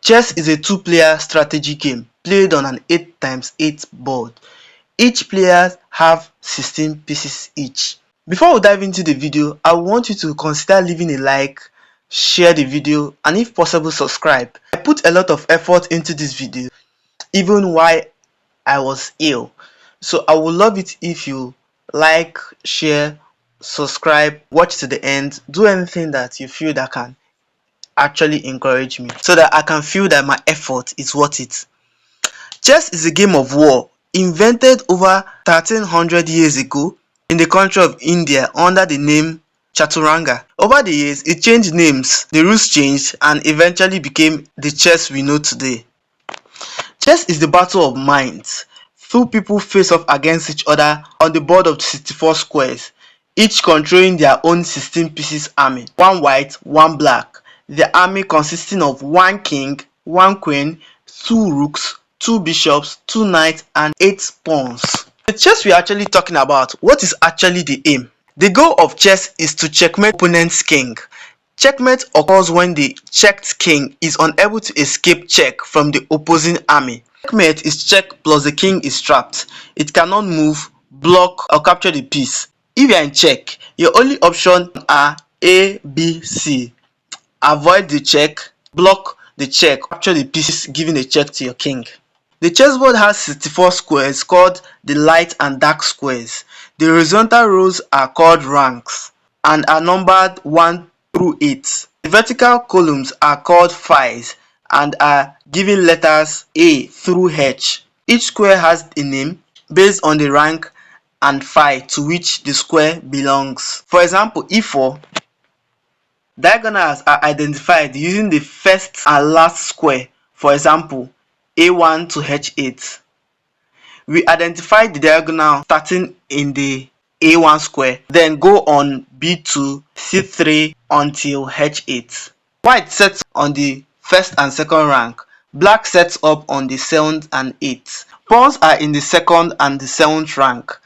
Chess is a two-player strategy game played on an 8x8 board. Each player have 16 pieces each. Before we dive into the video, I want you to consider leaving a like, share the video, and if possible subscribe. I put a lot of effort into this video even while I was ill, so I would love it if you like, share, subscribe, watch to the end, do anything that you feel that can actually encourage me so that I can feel that my effort is worth it. Chess is a game of war invented over 1300 years ago in the country of India under the name Chaturanga. Over the years, it changed names, the rules changed, and eventually became the chess we know today. Chess is the battle of minds. Two people face off against each other on the board of 64 squares, each controlling their own 16 pieces army, one white, one black. The army consisting of one king, one queen, two rooks, two bishops, two knights, and 8 pawns. The chess we are actually talking about, what is actually the aim? The goal of chess is to checkmate opponent's king. Checkmate occurs when the checked king is unable to escape check from the opposing army. Checkmate is check plus the king is trapped. It cannot move, block, or capture the piece. If you are in check, your only options are A, B, C. Avoid the check, block the check, capture the pieces, giving a check to your king. The chessboard has 64 squares called the light and dark squares. The horizontal rows are called ranks and are numbered 1 through 8. The vertical columns are called files and are given letters A through H. Each square has a name based on the rank and file to which the square belongs. For example, E4, diagonals are identified using the first and last square. For example, A1 to H8. We identify the diagonal starting in the A1 square, then go on B2, C3 until H8. White sets on the first and second rank. Black sets up on the 7th and 8th. Pawns are in the 2nd and the 7th rank.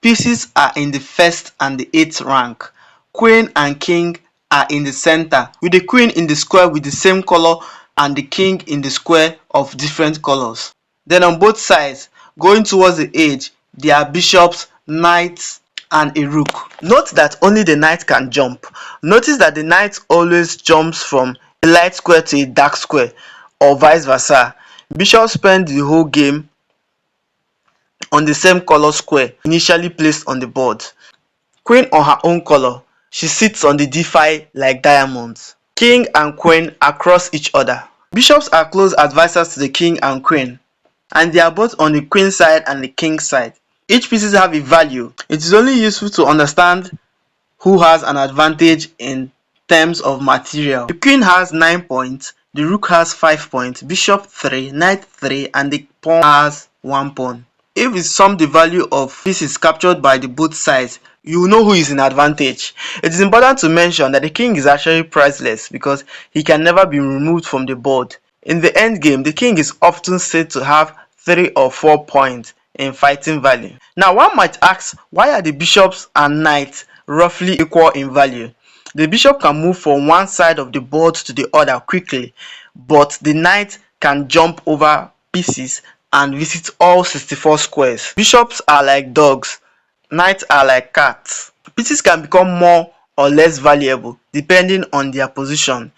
Pieces are in the 1st and the 8th rank. Queen and king are in the center, with the queen in the square with the same color and the king in the square of different colors. Then on both sides, going towards the edge, there are bishops, knights, and a rook. Note that only the knight can jump. Notice that the knight always jumps from a light square to a dark square, or vice versa. Bishops spend the whole game on the same color square initially placed on the board. Queen on her own color, she sits on the d5 like diamonds. King and queen across each other. Bishops are close advisors to the king and queen, and they are both on the queen side and the king side. Each pieces have a value. It is only useful to understand who has an advantage in terms of material. The queen has 9 points, the rook has 5 points, bishop 3, knight 3, and the pawn has 1 pawn. If we sum the value of pieces captured by the both sides, you will know who is in advantage. It is important to mention that the king is actually priceless because he can never be removed from the board. In the end game, the king is often said to have 3 or 4 points in fighting value. Now one might ask, why are the bishops and knights roughly equal in value? The bishop can move from one side of the board to the other quickly, but the knight can jump over pieces and visit all 64 squares. Bishops are like dogs, knights are like cats. Pieces can become more or less valuable depending on their position.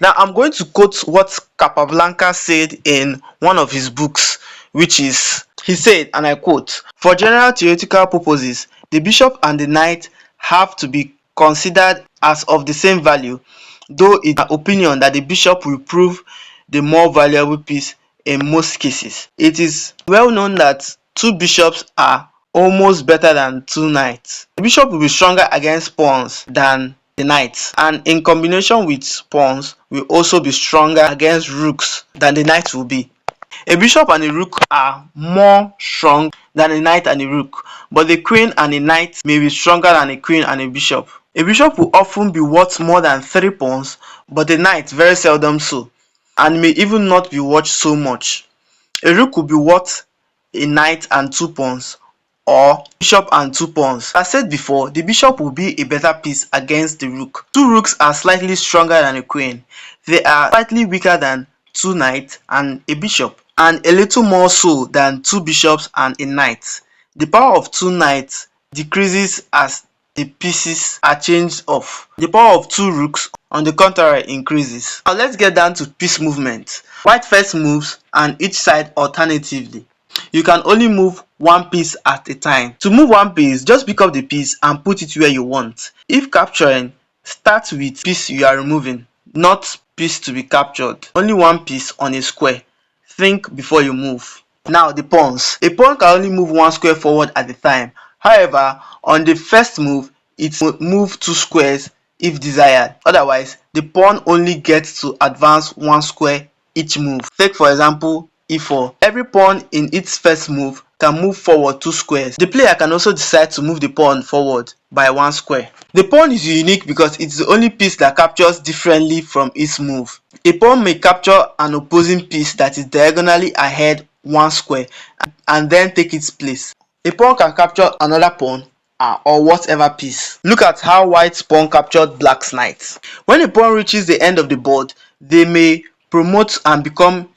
Now I'm going to quote what Capablanca said in one of his books, which is, he said, and I quote, "For general theoretical purposes, the bishop and the knight have to be considered as of the same value, though it is my opinion that the bishop will prove the more valuable piece in most cases. It is well known that 2 bishops are almost better than 2 knights. The bishop will be stronger against pawns than the knights, and in combination with pawns will also be stronger against rooks than the knights will be. A bishop and a rook are more strong than a knight and a rook, but the queen and a knight may be stronger than a queen and a bishop. A bishop will often be worth more than 3 pawns, but a knight very seldom so, and may even not be worth so much. A rook will be worth a knight and 2 pawns, or bishop and 2 pawns. As said before, the bishop will be a better piece against the rook. 2 rooks are slightly stronger than a queen. They are slightly weaker than 2 knights and a bishop, and a little more so than 2 bishops and a knight. The power of 2 knights decreases as the pieces are changed off. The power of 2 rooks, on the contrary, increases. Now let's get down to piece movement. White first moves and each side alternatively. You can only move one piece at a time. To move one piece, just pick up the piece and put it where you want. If capturing, start with piece you are removing, not piece to be captured. Only one piece on a square. Think before you move. Now the pawns. A pawn can only move one square forward at a time. However, on the first move, it will move 2 squares if desired. Otherwise, the pawn only gets to advance 1 square each move. Take for example e4. Every pawn in its first move can move forward 2 squares. The player can also decide to move the pawn forward by 1 square. The pawn is unique because it's the only piece that captures differently from its move. A pawn may capture an opposing piece that is diagonally ahead 1 square and then take its place. A pawn can capture another pawn or whatever piece. Look at how white's pawn captured black's knight. When a pawn reaches the end of the board, they may promote and become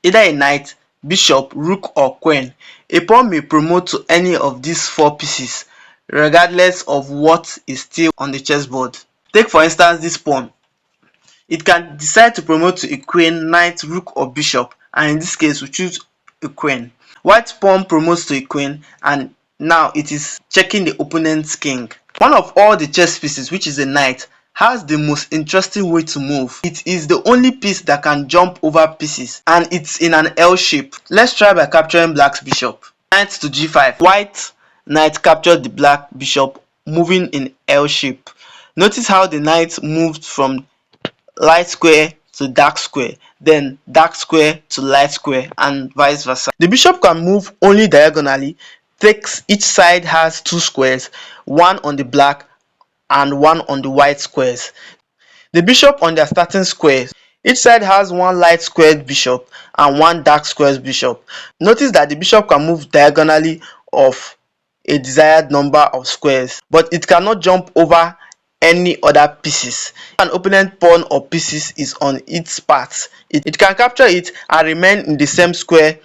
either a knight, bishop, rook or queen. A pawn may promote to any of these 4 pieces regardless of what is still on the chessboard. Take for instance this pawn. It can decide to promote to a queen, knight, rook or bishop, and in this case we choose a queen. White pawn promotes to a queen and now it is checking the opponent's king. One of all the chess pieces, which is a knight, has the most interesting way to move. It is the only piece that can jump over pieces and it's in an L shape. Let's try by capturing black's bishop. Knight to g5. White knight captured the black bishop moving in L shape. Notice how the knight moved from light square to dark square, then dark square to light square, and vice versa. The bishop can move only diagonally. Each side has 2 squares, one on the black and one on the white squares. The bishop on their starting squares, each side has one light squared bishop and one dark squared bishop. Notice that the bishop can move diagonally of a desired number of squares, but it cannot jump over any other pieces. An opponent pawn or pieces is on its path. It can capture it and remain in the same square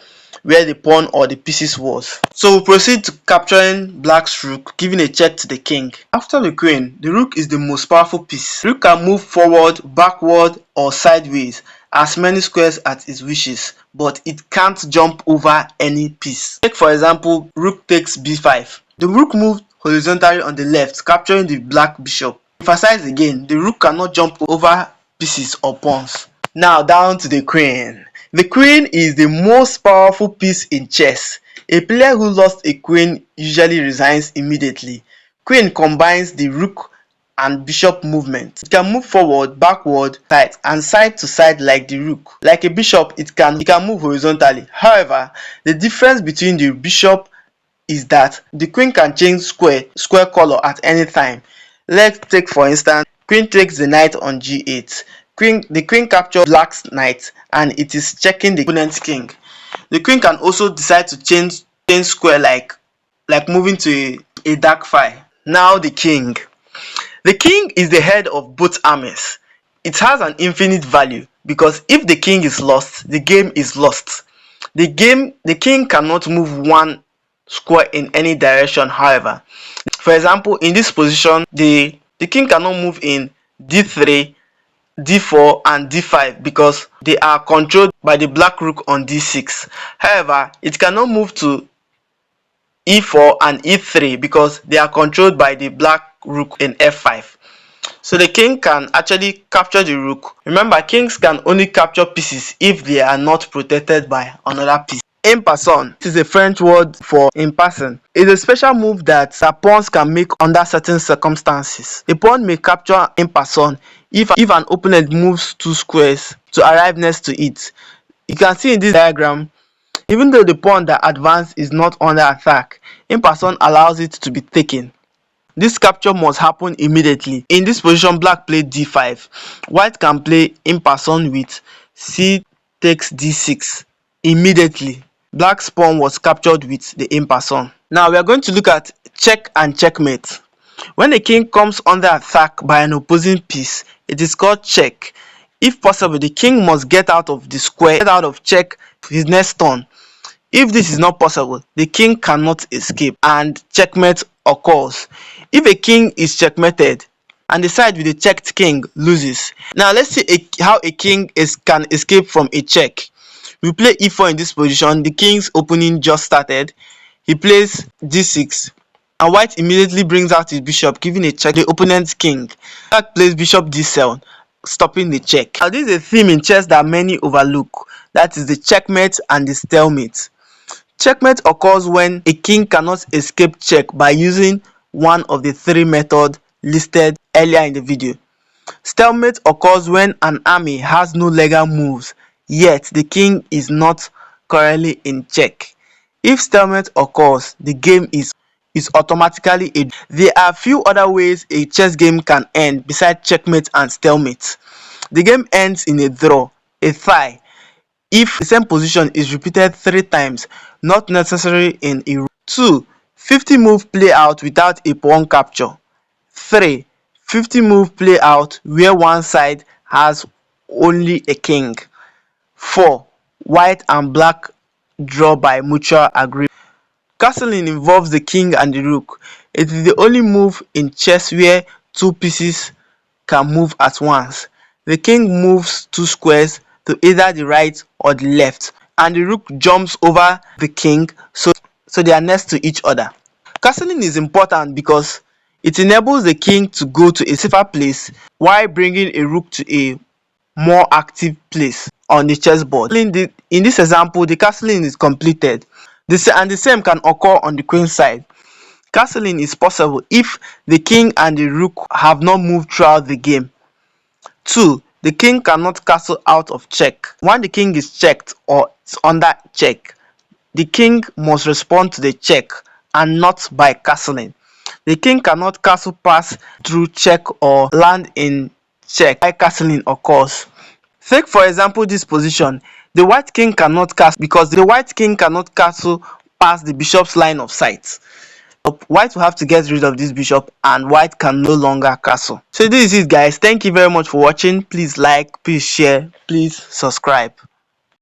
where the pawn or the pieces was. So we proceed to capturing black's rook, giving a check to the king. After the queen, the rook is the most powerful piece. The rook can move forward, backward or sideways as many squares as it wishes, but it can't jump over any piece. Take for example, rook takes b5. The rook moved horizontally on the left, capturing the black bishop. Emphasize again, the rook cannot jump over pieces or pawns. Now down to the queen. The queen is the most powerful piece in chess. A player who lost a queen usually resigns immediately. Queen combines the rook and bishop movement. It can move forward, backward, and side to side like the rook. Like a bishop, it can move horizontally. However, the difference between the bishop is that the queen can change square color at any time. Let's take for instance, queen takes the knight on g8. The queen captures black's knight and it is checking the opponent's king. The queen can also decide to change square like moving to a dark file. Now the king. The king is the head of both armies. It has an infinite value because if the king is lost, the game is lost. The king cannot move one square in any direction. However, for example, in this position, the king cannot move in d3, d4 and d5 because they are controlled by the black rook on d6. However, it cannot move to e4 and e3 because they are controlled by the black rook in f5. So the king can actually capture the rook. Remember, kings can only capture pieces if they are not protected by another piece. En passant is a French word for in passing. It's a special move that pawns can make under certain circumstances. A pawn may capture en passant if an opponent moves 2 squares to arrive next to it. You can see in this diagram, even though the pawn that advanced is not under attack, en passant allows it to be taken. This capture must happen immediately. In this position, black played d5. White can play en passant with c takes d6 immediately. Black's pawn was captured with the en passant. Now we are going to look at check and checkmate. When a king comes under attack by an opposing piece, it is called check. If possible, the king must get out of the square, get out of check his next turn. If this is not possible, the king cannot escape and checkmate occurs. If a king is checkmated and the side with the checked king loses. Now let's see how a king can escape from a check. We play e4 in this position. The king's opening just started. He plays d6 and white immediately brings out his bishop, giving a check to the opponent's king. Black plays bishop d7, stopping the check. Now this is a theme in chess that many overlook. That is the checkmate and the stalemate. Checkmate occurs when a king cannot escape check by using one of the three methods listed earlier in the video. Stalemate occurs when an army has no legal moves, yet the king is not currently in check. If stalemate occurs, the game is automatically a draw. There are few other ways a chess game can end besides checkmate and stalemate. The game ends in a draw, a tie, if the same position is repeated 3 times, not necessarily in a row. 2. 50 move play out without a pawn capture. 3. 50 move play out where one side has only a king. 4. White and black draw by mutual agreement. Castling involves the king and the rook. It is the only move in chess where two pieces can move at once. The king moves 2 squares to either the right or the left, and the rook jumps over the king, so they are next to each other. Castling is important because it enables the king to go to a safer place while bringing a rook to a more active place on the chessboard. In this example, the castling is completed. And the same can occur on the queen side. Castling is possible if the king and the rook have not moved throughout the game. 2. The king cannot castle out of check. When the king is checked or is under check, the king must respond to the check and not by castling. The king cannot castle pass through check or land in check while castling occurs. Take for example this position. The white king cannot castle because the white king cannot castle past the bishop's line of sight. White will have to get rid of this bishop and white can no longer castle. So this is it guys. Thank you very much for watching. Please like, please share, please subscribe.